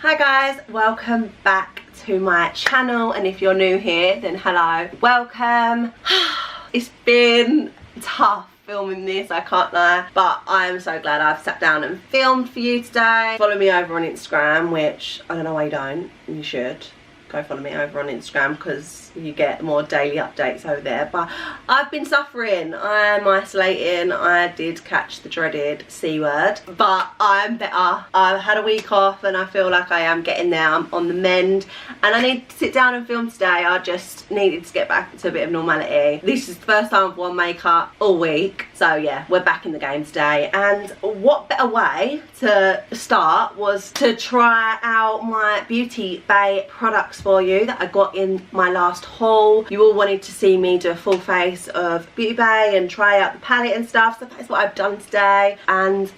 Hi guys, welcome back to my channel, and if you're new here then hello, welcome. It's been tough filming this, I can't lie, but I am so glad I've sat down and filmed for you today. Follow me over on Instagram, which I don't know why you don't, you should. Go follow me over on Instagram because you get more daily updates over there. But I've been suffering, I am isolating. I did catch the dreaded C word, but I'm better. I've had a week off and I feel like I am getting there. I'm on the mend and I need to sit down and film today. I just needed to get back to a bit of normality. This is the first time I've worn makeup all week, so yeah, we're back in the game today. And what better way to start was to try out my Beauty Bay products for you that I got in my last haul. You all wanted to see me do a full face of Beauty Bay and try out the palette and stuff, so that's what I've done today and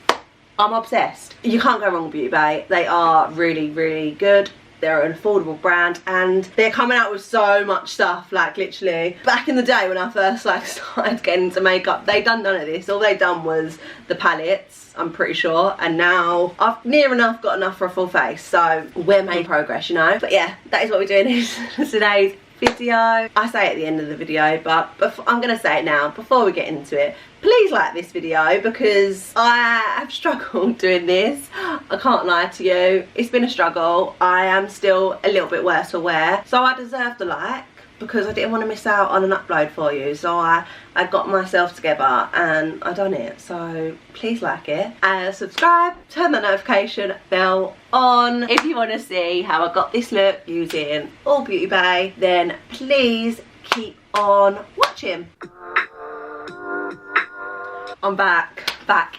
I'm obsessed. You can't go wrong with Beauty Bay. They are really, really good. They're an affordable brand and they're coming out with so much stuff, like literally. Back in the day when I first like started getting into makeup, they done none of this. All they done was the palettes, I'm pretty sure, and now I've near enough got enough for a full face, so we're making progress, you know. But yeah, that is what we're doing in today's video. I say it at the end of the video, but I'm gonna say it now before we get into it. Please like this video because I have struggled doing this. I can't lie to you, it's been a struggle. I am still a little bit worse for wear, so I deserve the like because I didn't want to miss out on an upload for you. So I got myself together and I done it, so please like it and subscribe, turn the notification bell on. If you want to see how I got this look using all Beauty Bay, then please keep on watching. I'm back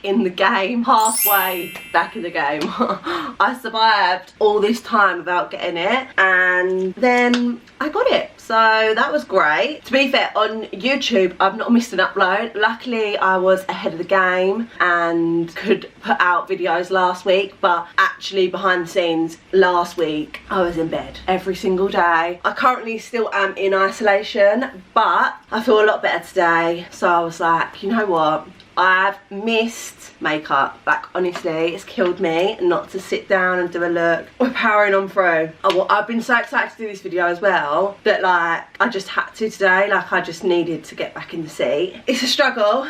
in the game, halfway back in the game. I survived all this time without getting it and then I got it, so that was great. To be fair, on YouTube I've not missed an upload. Luckily I was ahead of the game and could put out videos last week, but actually behind the scenes last week I was in bed every single day. I currently still am in isolation, but I feel a lot better today, so I was like, you know what, I've missed makeup. Like honestly, it's killed me not to sit down and do a look. We're powering on through. Oh, well, I've been so excited to do this video as well that like I just had to today. Like I just needed to get back in the seat. It's a struggle,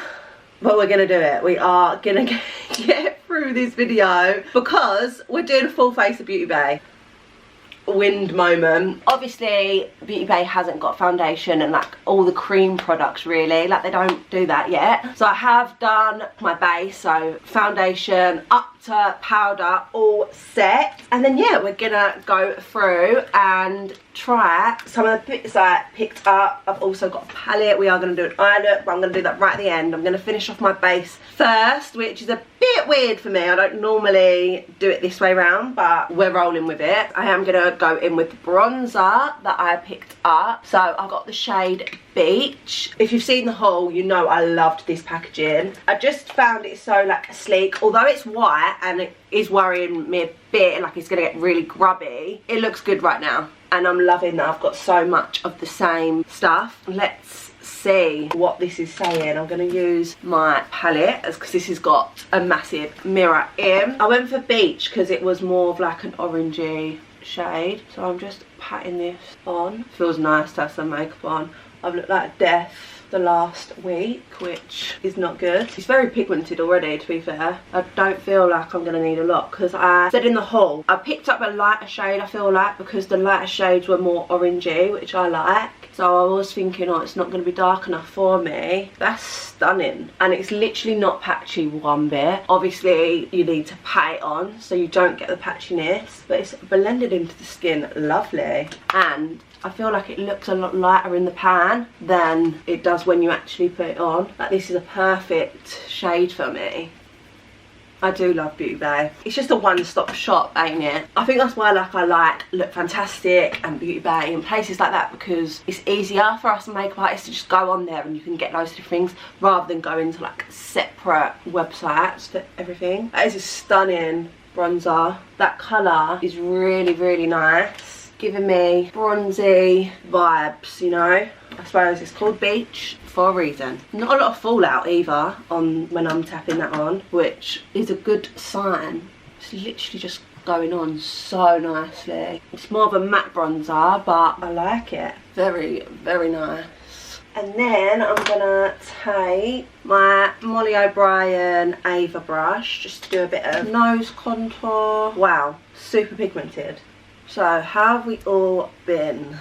but we're gonna do it. We are gonna get through this video because we're doing a full face of Beauty Bay. Wind moment. Obviously Beauty Bay hasn't got foundation and like all the cream products really, like they don't do that yet. So I have done my base, so foundation up to powder all set, and then yeah, we're gonna go through and try some of the bits I picked up. I've also got a palette. We are going to do an eye look, but I'm going to do that right at the end. I'm going to finish off my base first, which is a bit weird for me. I don't normally do it this way around, but we're rolling with it. I am going to go in with the bronzer that I picked up. So I got the shade Beach. If you've seen the haul, you know I loved this packaging. I just found it so like sleek, although it's white and it is worrying me a bit, like it's going to get really grubby. It looks good right now. And I'm loving that I've got so much of the same stuff. Let's see what this is saying. I'm going to use my palette because this has got a massive mirror in. I went for Beach because it was more of like an orangey shade. So I'm just patting this on. Feels nice to have some makeup on. I've looked like death the last week, which is not good. It's very pigmented already, to be fair. I don't feel like I'm gonna need a lot because I said in the haul I picked up a lighter shade, I feel like, because the lighter shades were more orangey, which I like. So I was thinking, oh, it's not going to be dark enough for me. That's stunning. And it's literally not patchy one bit. Obviously, you need to pat it on so you don't get the patchiness. But it's blended into the skin lovely. And I feel like it looks a lot lighter in the pan than it does when you actually put it on. Like this is a perfect shade for me. I do love Beauty Bay. It's just a one-stop shop, ain't it? I think that's why I like Look Fantastic and Beauty Bay and places like that, because it's easier for us makeup artists to just go on there and you can get loads of different things rather than going to like separate websites for everything. That is a stunning bronzer. That colour is really, really nice. Giving me bronzy vibes, you know? I suppose it's called Beach for a reason. Not a lot of fallout either on when I'm tapping that on, which is a good sign. It's literally just going on so nicely. It's more of a matte bronzer, but I like it. Very, very nice. And then I'm gonna take my Molly O'Brien Ava brush just to do a bit of nose contour. Wow, super pigmented. So how have we all been?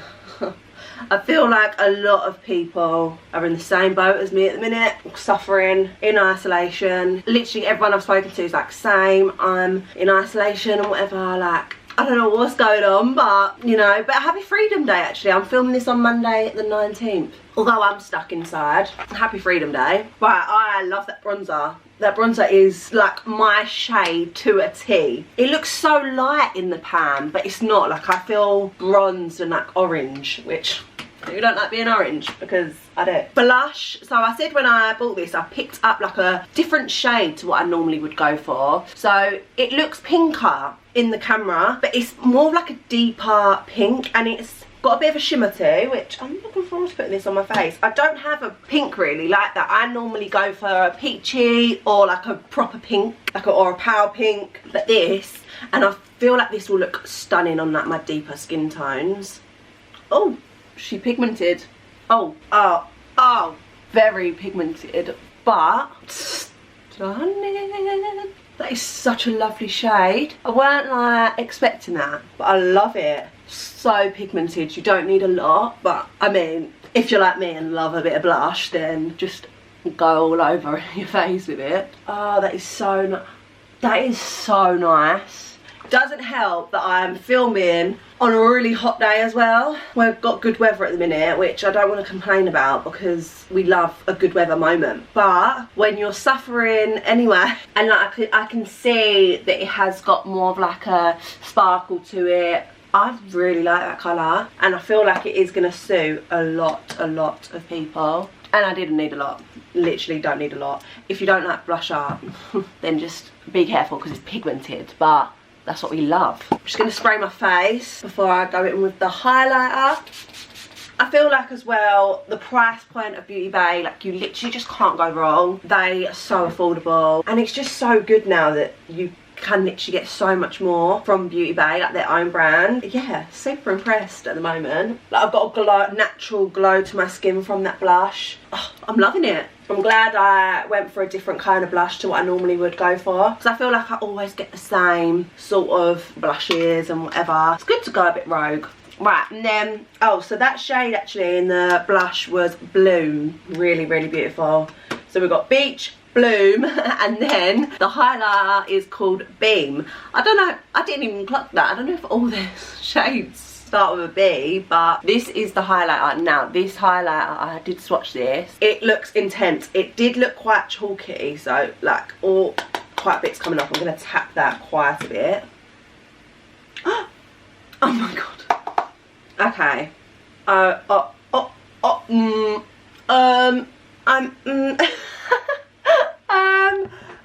I feel like a lot of people are in the same boat as me at the minute, suffering in isolation. Literally everyone I've spoken to is like, same, I'm in isolation and whatever. Like, I don't know what's going on, but you know, but happy Freedom Day actually. I'm filming this on Monday the 19th. Although I'm stuck inside. Happy Freedom Day. Right, I love that bronzer. That bronzer is like my shade to a T. It looks so light in the pan, but it's not. Like, I feel bronzed and like orange, which you don't like being orange, because I do. Blush. So I said when I bought this, I picked up like a different shade to what I normally would go for. So it looks pinker in the camera, but it's more like a deeper pink, and it's got a bit of a shimmer too, which I'm looking forward to putting this on my face. I don't have a pink really like that. I normally go for a peachy or like a proper pink, like or a pale pink, but this, and I feel like this will look stunning on like my deeper skin tones. Oh, she pigmented. Oh, very pigmented, but stunning. That is such a lovely shade. I weren't like expecting that, but I love it. So pigmented. You don't need a lot, but I mean, if you're like me and love a bit of blush, then just go all over your face with it. Oh, that is so nice. Doesn't help that I'm filming on a really hot day as well. We've got good weather at the minute, which I don't want to complain about because we love a good weather moment. But when you're suffering anyway, and like I can see that it has got more of like a sparkle to it. I really like that colour, and I feel like it is going to suit a lot of people. And I didn't need a lot. Literally don't need a lot. If you don't like blush art, then just be careful because it's pigmented, but that's what we love. I'm just going to spray my face before I go in with the highlighter. I feel like as well, the price point of Beauty Bay, like you literally just can't go wrong. They are so affordable, and it's just so good now that you can literally get so much more from Beauty Bay, like their own brand. Yeah, super impressed at the moment. Like, I've got a natural glow to my skin from that blush. Oh, I'm loving it. I'm glad I went for a different kind of blush to what I normally would go for, because I feel like I always get the same sort of blushes and whatever. It's good to go a bit rogue. Right, and then, oh, so that shade actually in the blush was Bloom. Really, really beautiful. So we've got Beach, Bloom, and then the highlighter is called Beam. I don't know, I didn't even clock that. I don't know if all these shades start with a B, but this is the highlighter. Now, this highlighter, I did swatch this. It looks intense. It did look quite chalky, so like all quite a bit's coming off. I'm gonna tap that quite a bit. Oh my god. Okay.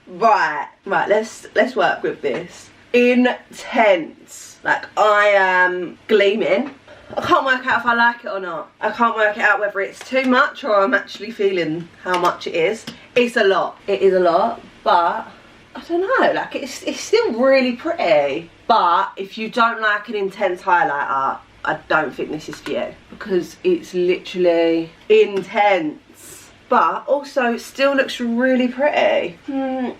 Right, let's work with this. Intense. Like, I am gleaming. I can't work out if I like it or not. I can't work it out whether it's too much or I'm actually feeling how much it is. It's a lot. It is a lot, but I don't know, like it's still really pretty. But if you don't like an intense highlighter, I don't think this is for you, because it's literally intense, but also still looks really pretty.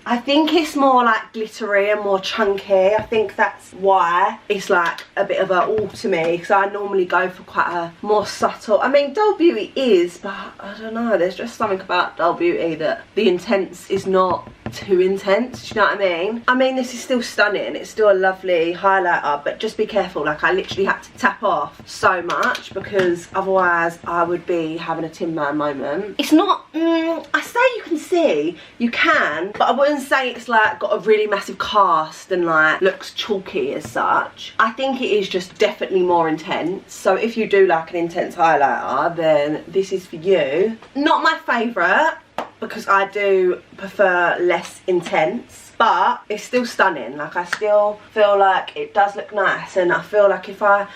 I think it's more like glittery and more chunky. I think that's why it's like a bit of a all to me, because I normally go for quite a more subtle. I mean, Dull Beauty is, but I don't know, there's just something about Dull Beauty that the intense is not too intense, do you know what I mean? I mean, this is still stunning, it's still a lovely highlighter, but just be careful. Like, I literally had to tap off so much because otherwise I would be having a Tin Man moment. It's not, I say you can see, you can, but I wouldn't say it's like got a really massive cast and like looks chalky as such. I think it is just definitely more intense. So if you do like an intense highlighter, then this is for you. Not my favourite, because I do prefer less intense, but it's still stunning. Like, I still feel like it does look nice, and I feel like if I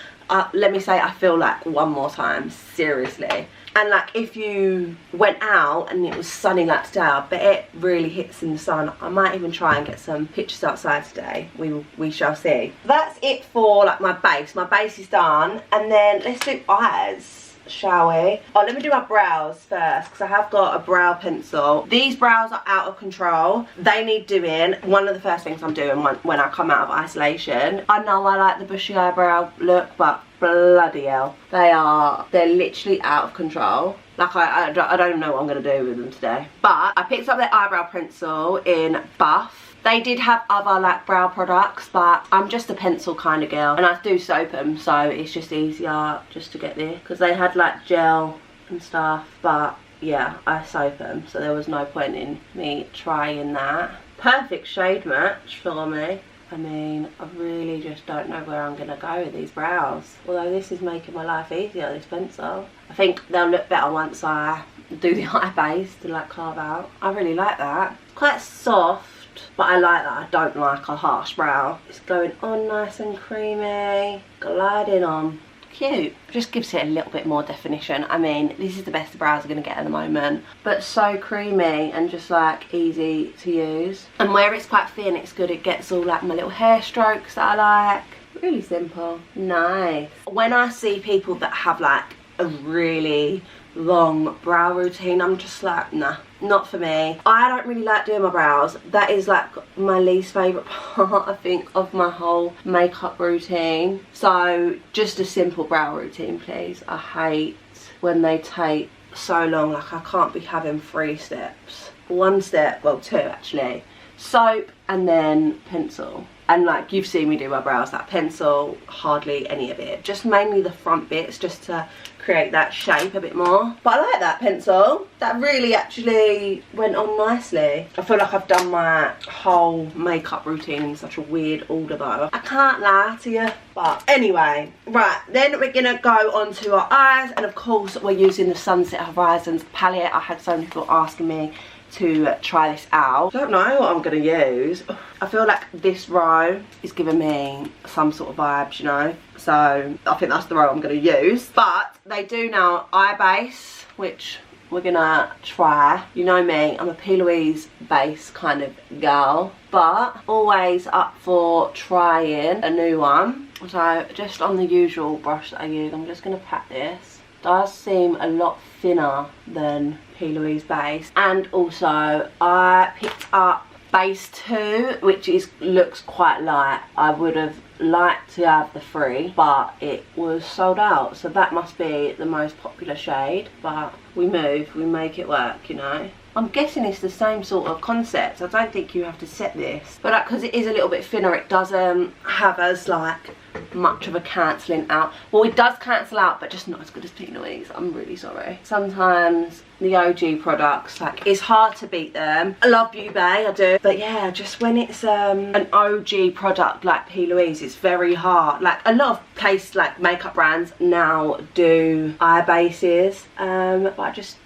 let me say I feel like one more time, seriously, And like if you went out and it was sunny like today, I bet it really hits in the sun. I might even try and get some pictures outside today. We shall see. That's it for like my base. My base is done, and then let's do eyes, shall we? Oh, let me do my brows first, because I have got a brow pencil. These brows are out of control. They need doing. One of the first things I'm doing when I come out of isolation. I know I like the bushy eyebrow look, but bloody hell, they're literally out of control. Like I don't even know what I'm gonna do with them today. But I picked up their eyebrow pencil in Buff. They did have other like brow products, but I'm just a pencil kind of girl, and I do soap them, so it's just easier just to get there, because they had like gel and stuff. But yeah, I soap them, so there was no point in me trying that. Perfect shade match for me. I mean, I really just don't know where I'm going to go with these brows. Although this is making my life easier, this pencil. I think they'll look better once I do the eye base to like carve out. I really like that. It's quite soft, but I like that. I don't like a harsh brow. It's going on nice and creamy, gliding on. Cute. Just gives it a little bit more definition. I mean, this is the best the brows are going to get at the moment, but so creamy and just like easy to use. And where it's quite thin, it's good. It gets all like my little hair strokes that I like. Really simple. Nice. When I see people that have like a really long brow routine, I'm just like, nah, not for me. I don't really like doing my brows. That is like my least favourite part, I think, of my whole makeup routine. So just a simple brow routine, please. I hate when they take so long. Like I can't be having 3 steps. 1 step, well 2 actually. Soap and then pencil. And like you've seen me do my brows, that pencil, hardly any of it. Just mainly the front bits, just to create that shape a bit more. But I like that pencil. That really actually went on nicely. I feel like I've done my whole makeup routine in such a weird order though. I can't lie to you. But anyway, right, then we're gonna go on to our eyes. And of course, we're using the Sunset Horizons palette. I had so many people asking me to try this out. I don't know what I'm gonna use. I feel like this row is giving me some sort of vibes, you know, so I think that's the row I'm gonna use. But they do now eye base, which we're gonna try. You know me, I'm a P. Louise base kind of girl, but always up for trying a new one. So just on the usual brush that I use, I'm just gonna pat this. Does seem a lot thinner than P. Louise base. And also I picked up base 2, which looks quite light. I would have liked to have the 3, but it was sold out, so that must be the most popular shade. But we make it work, you know. I'm guessing it's the same sort of concept. I don't think you have to set this, but because it is a little bit thinner, it doesn't have as like much of a cancelling out. Well, it does cancel out, but just not as good as P. Louise. I'm really sorry. Sometimes the OG products, like, it's hard to beat them. I love Beauty Bay, I do, but yeah, just when it's an OG product like P. Louise, it's very hard. Like a lot of like makeup brands now do eye bases, but I just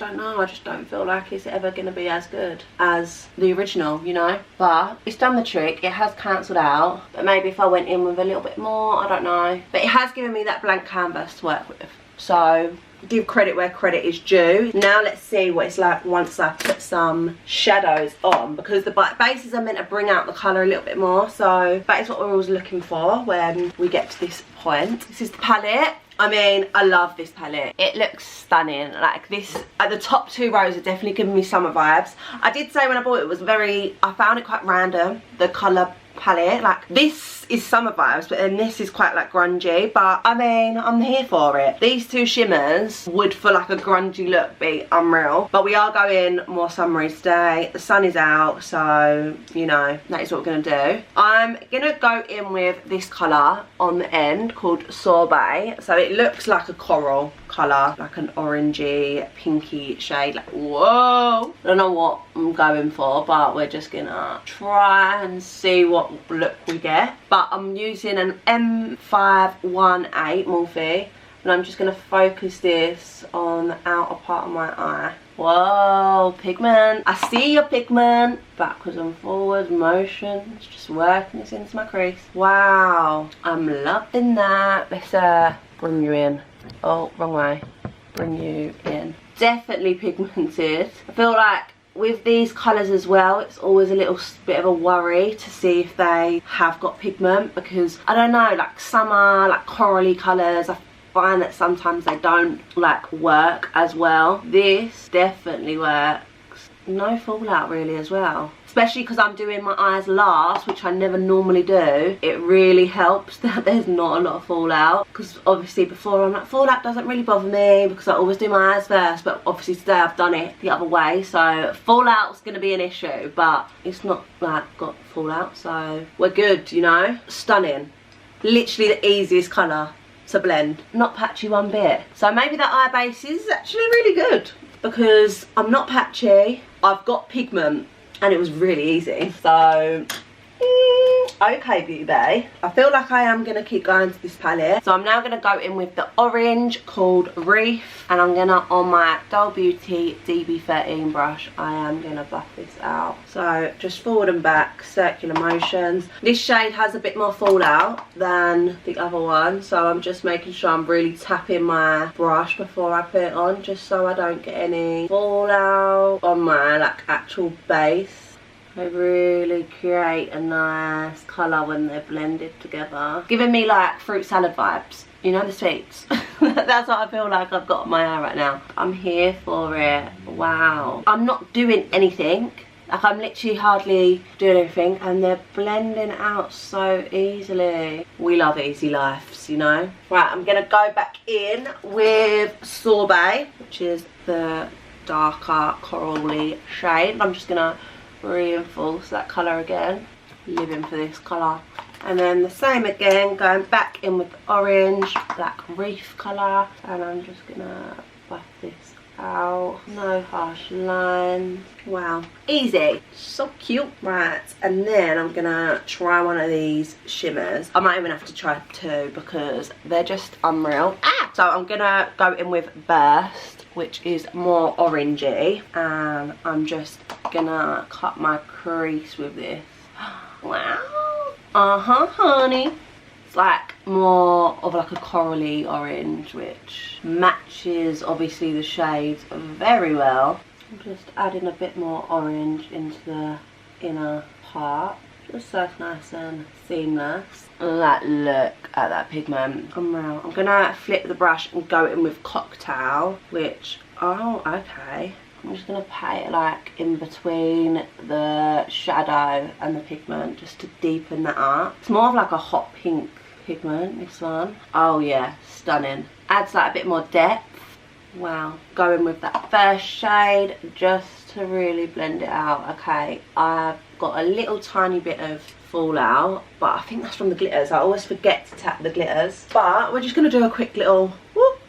don't know. I just don't feel like it's ever going to be as good as the original, you know. But it's done the trick. It has cancelled out. But maybe if I went in with a little bit more, I don't know. But it has given me that blank canvas to work with. So give credit where credit is due. Now let's see what it's like once I put some shadows on, because the bases are meant to bring out the colour a little bit more. So that is what we're always looking for when we get to this point. This is the palette. I mean, I love this palette. It looks stunning. Like this, the top 2 rows are definitely giving me summer vibes. I did say when I bought it, I found it quite random, the colour palette. Like this is summer vibes, but then this is quite like grungy. But I mean, I'm here for it. These 2 shimmers would, for like a grungy look, be unreal. But we are going more summery today. The sun is out, so you know, that is what we're gonna do. I'm gonna go in with this colour on the end called Sorbet. So it looks like a coral colour, like an orangey pinky shade. Like, whoa, I don't know what I'm going for, but we're just gonna try and see what look we get. But I'm using an M518 Morphe, and I'm just going to focus this on the outer part of my eye. Whoa, pigment. I see your pigment. Backwards and forwards motions, just working this into my crease. Wow, I'm loving that. Let's bring you in. Oh, wrong way. bring you in. Definitely pigmented. I feel like with these colours as well, it's always a little bit of a worry to see if they have got pigment, because I don't know, like summer, like corally colours, I find that sometimes they don't like work as well. This definitely works. No fallout really as well, especially because I'm doing my eyes last, which I never normally do. It really helps that there's not a lot of fallout, because obviously before I'm like, fallout doesn't really bother me because I always do my eyes first, but obviously today I've done it the other way, so fallout's going to be an issue, but it's not like got fallout, so we're good, you know. Stunning. Literally the easiest colour to blend, not patchy one bit. So maybe that eye base is actually really good because I'm not patchy, I've got pigment, and it was really easy. So okay, Beauty Bay. I feel like I am going to keep going to this palette. So I'm now going to go in with the orange called Reef, and I'm going to, on my Doll Beauty DB13 brush, I am going to buff this out. So just forward and back, circular motions. This shade has a bit more fallout than the other one, so I'm just making sure I'm really tapping my brush before I put it on, just so I don't get any fallout on my like actual base. They really create a nice colour when they're blended together. Giving me like fruit salad vibes. You know, the sweets. That's what I feel like I've got on my eye right now. I'm here for it. Wow. I'm not doing anything. Like, I'm literally hardly doing anything, and they're blending out so easily. We love easy lives, you know. Right, I'm going to go back in with Sorbet, which is the darker corally shade. I'm just going to reinforce that colour again. Living for this colour. And then the same again, going back in with the orange, black Reef colour, and I'm just gonna buff this out. No harsh lines. Wow, easy, so cute. Right, and then I'm gonna try one of these shimmers. I might even have to try two because they're just unreal. So I'm gonna go in with Burst, which is more orangey, and I'm just gonna cut my crease with this. Wow. Honey. It's like more of like a corally orange, which matches obviously the shades very well. I'm just adding a bit more orange into the inner part, just so it's nice and seamless. Like, look at that pigment. Unreal. I'm gonna flip the brush and go in with Cocktail, which, oh, okay. I'm just gonna pat it like in between the shadow and the pigment, just to deepen that up. It's more of like a hot pink pigment, this one. Oh yeah, stunning. Adds like a bit more depth. Wow. Going with that first shade just to really blend it out. Okay, I've got a little tiny bit of fallout, but I think that's from the glitters. I always forget to tap the glitters. But we're just gonna do a quick little whoop,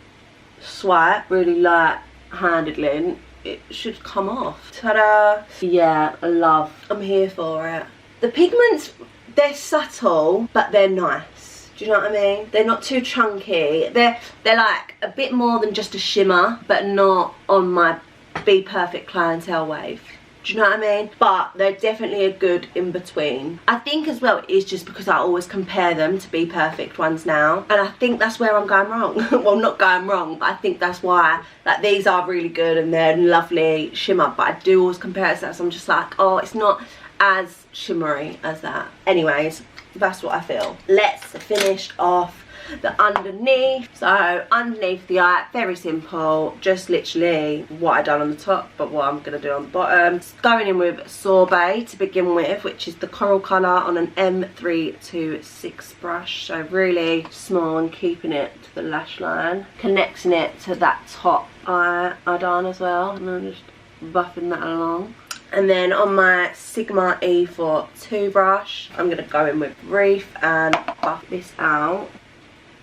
swipe, really light-handedly. It should come off. Ta-da! Yeah, I love. I'm here for it. The pigments, they're subtle, but they're nice. Do you know what I mean? They're not too chunky. They're like a bit more than just a shimmer, but not on my Be Perfect clientele wave. Do you know what I mean? But they're definitely a good in between. I think as well it is just because I always compare them to Be Perfect ones now, and I think that's where I'm going wrong. Well, not going wrong, but I think that's why, like, these are really good and they're lovely shimmer, but I do always compare it to that, so I'm just like, oh, it's not as shimmery as that. Anyways, that's what I feel. Let's finish off the underneath. So underneath the eye, very simple, just literally what I done on the top, but what I'm gonna do on the bottom. Going in with Sorbet to begin with, which is the coral colour on an M326 brush, so really small and keeping it to the lash line, connecting it to that top eye done as well, and I'm just buffing that along. And then on my Sigma E42 brush, I'm gonna go in with Reef and buff this out.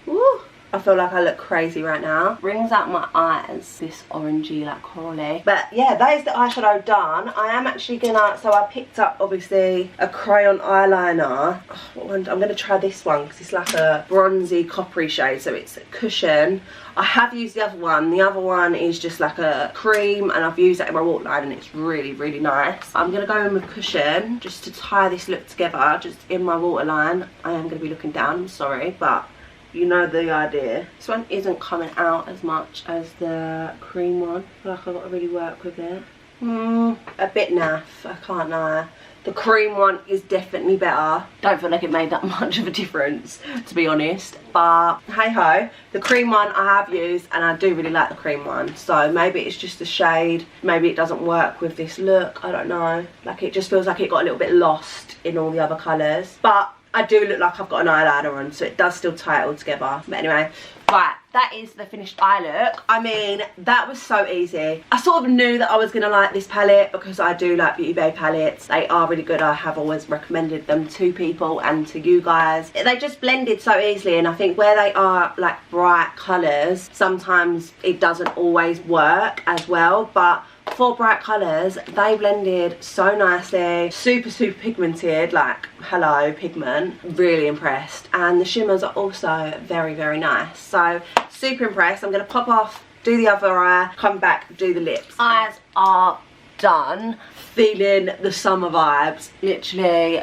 Woo. I feel like I look crazy right now. Brings out my eyes, this orangey like corally. But yeah, that is the eyeshadow done. I am actually gonna, so I picked up obviously a crayon eyeliner. Oh, I'm gonna try this one because it's like a bronzy coppery shade, so it's a Cushion. I have used the other one. The other one is just like a cream, and I've used that in my waterline and it's really, really nice. I'm gonna go in with Cushion just to tie this look together, just in my waterline. I am gonna be looking down, I'm sorry, but you know the idea. This one isn't coming out as much as the cream one. I feel like I've got to really work with it. A bit naff, I can't lie. The cream one is definitely better. Don't feel like it made that much of a difference, to be honest. But hey ho, the cream one I have used and I do really like the cream one. So maybe it's just the shade. Maybe it doesn't work with this look. I don't know. Like it just feels like it got a little bit lost in all the other colours. But I do look like I've got an eyeliner on, so it does still tie it all together. But anyway, right, that is the finished eye look. I mean, that was so easy. I sort of knew that I was going to like this palette because I do like Beauty Bay palettes. They are really good. I have always recommended them to people and to you guys. They just blended so easily, and I think where they are like bright colours, sometimes it doesn't always work as well. But for bright colours, they blended so nicely. Super pigmented, like hello pigment. Really impressed. And the shimmers are also very nice. So super impressed. I'm going to pop off, do the other eye, come back, do the lips. Eyes are done. Feeling the summer vibes. Literally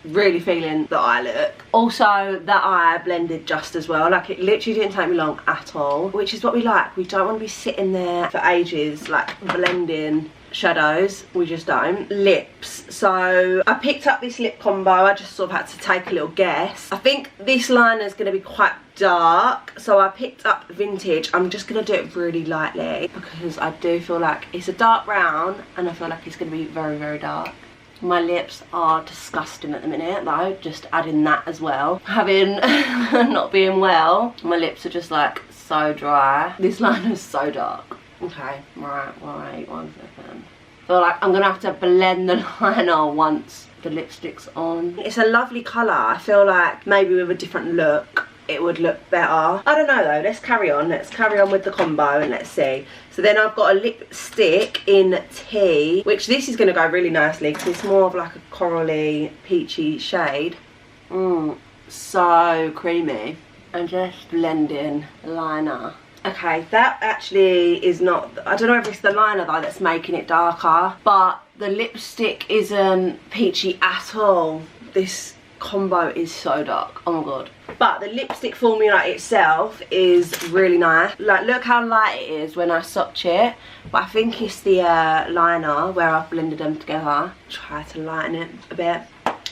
really feeling the eye look. Also, that eye blended just as well. Like, it literally didn't take me long at all, which is what we like. We don't want to be sitting there for ages like blending shadows. We just don't. Lips. So I picked up this lip combo. I just sort of had to take a little guess. I think this liner is going to be quite dark, so I picked up Vintage. I'm just going to do it really lightly because I do feel like it's a dark brown and I feel like it's going to be very dark. My lips are disgusting at the minute though, just adding that as well. Having not being well, my lips are just like so dry. This liner is so dark. Okay, right, 1 second. I feel like I'm gonna have to blend the liner once the lipstick's on. It's a lovely colour. I feel like maybe with a different look it would look better. I don't know though, let's carry on with the combo and let's see. So then I've got a lipstick in Tea, which this is going to go really nicely because it's more of like a corally peachy shade. So creamy. And just blending liner. Okay, that actually is not, I don't know if it's the liner though that's making it darker, but the lipstick isn't peachy at all. This combo is so dark, oh my god. But the lipstick formula itself is really nice. Like, look how light it is when I swatch it. But I think it's the liner where I've blended them together. Try to lighten it a bit.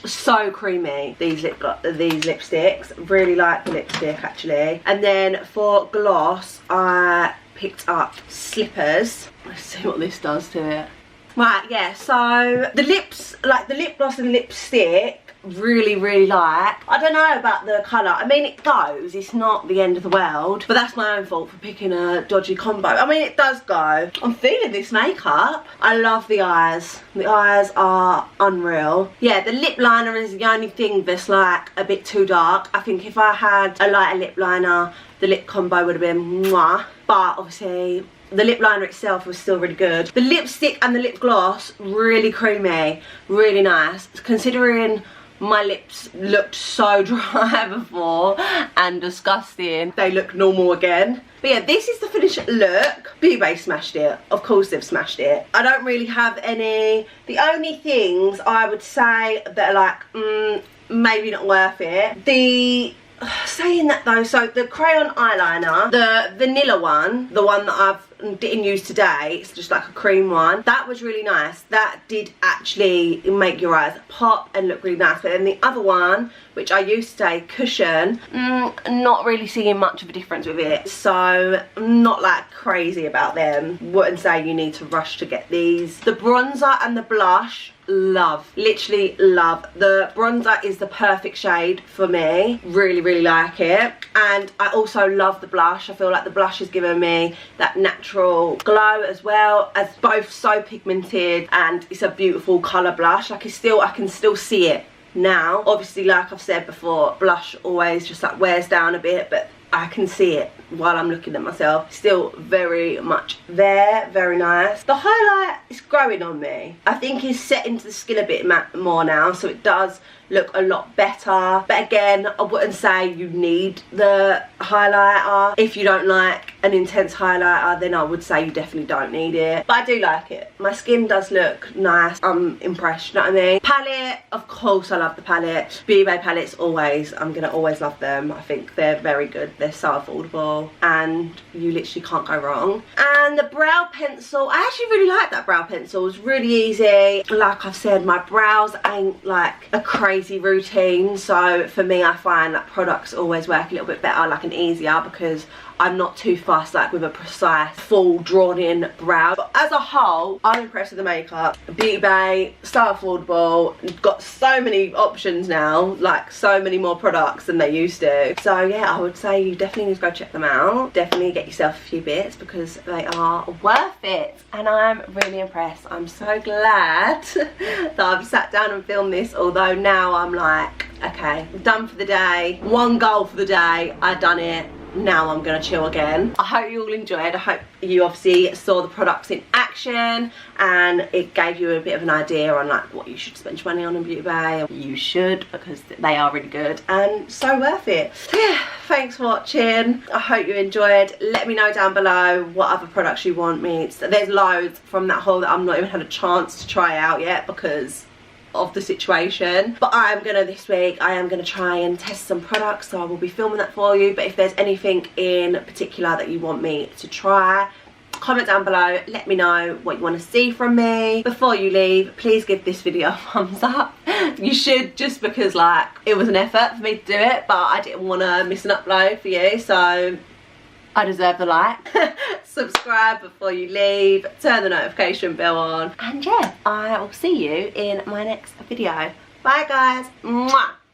So creamy, these lipsticks. Really like the lipstick actually. And then for gloss, I picked up Slippers. Let's see what this does to it. Right, yeah, so the lips, like the lip gloss and lipstick, really like. I don't know about the colour. I mean, it goes, it's not the end of the world, but that's my own fault for picking a dodgy combo. I mean, it does go. I'm feeling this makeup. I love the eyes. The eyes are unreal. Yeah, the lip liner is the only thing that's like a bit too dark. I think if I had a lighter lip liner, the lip combo would have been mwah. But obviously the lip liner itself was still really good. The lipstick and the lip gloss, really creamy, really nice. Considering my lips looked so dry before and disgusting, they look normal again. But yeah, this is the finished look. Beauty Bay smashed it. Of course they've smashed it. I don't really have any. The only things I would say that are like, maybe not worth it. Saying that though, so the crayon eyeliner, the vanilla one, the one that didn't use today, it's just like a cream one, that was really nice. That did actually make your eyes pop and look really nice. But then the other one, which I used today, Cushion, not really seeing much of a difference with it, so I'm not like crazy about them. Wouldn't say you need to rush to get these. The bronzer and the blush, love, literally love. The bronzer is the perfect shade for me. Really like it. And I also love the blush. I feel like the blush has given me that natural glow as well, as both so pigmented and it's a beautiful colour blush. Like, it's still, I can still see it now. Obviously, like I've said before, blush always just like wears down a bit, but I can see it while I'm looking at myself. Still very much there, very nice. The highlight is growing on me. I think it's set into the skin a bit more now, so it does look a lot better. But again, I wouldn't say you need the highlighter. If you don't like an intense highlighter, then I would say you definitely don't need it. But I do like it. My skin does look nice. I'm impressed, you know what I mean? Palette, of course I love the palette. Beauty Bay palettes, always. I'm gonna always love them. I think they're very good. They're so affordable and you literally can't go wrong. And the brow pencil, I actually really like that brow pencil. It's really easy. Like I've said, my brows ain't like a crazy routine, so for me I find that products always work a little bit better, like, and easier, because I'm not too fussed like with a precise full drawn in brow. But as a whole, I'm impressed with the makeup. Beauty Bay, so affordable, got so many options now, like so many more products than they used to. So yeah, I would say you definitely need to go check them out. Definitely get yourself a few bits because they are worth it, and I'm really impressed. I'm so glad that I've sat down and filmed this, although now I'm like, okay, I'm done for the day. One goal for the day, I've done it. Now I'm gonna chill again. I hope you all enjoyed. I hope you obviously saw the products in action and it gave you a bit of an idea on like what you should spend your money on in Beauty Bay. You should, because they are really good and so worth it. So yeah, thanks for watching. I hope you enjoyed. Let me know down below what other products you want me to. There's loads from that haul that I've not even had a chance to try out yet because of the situation, but I am gonna this week, I am gonna try and test some products, so I will be filming that for you. But if there's anything in particular that you want me to try, comment down below, let me know what you want to see from me. Before you leave, please give this video a thumbs up. You should, just because like it was an effort for me to do it, but I didn't want to miss an upload for you, so I deserve the like. Subscribe before you leave, turn the notification bell on, and yeah, I will see you in my next video. Bye guys. Mwah.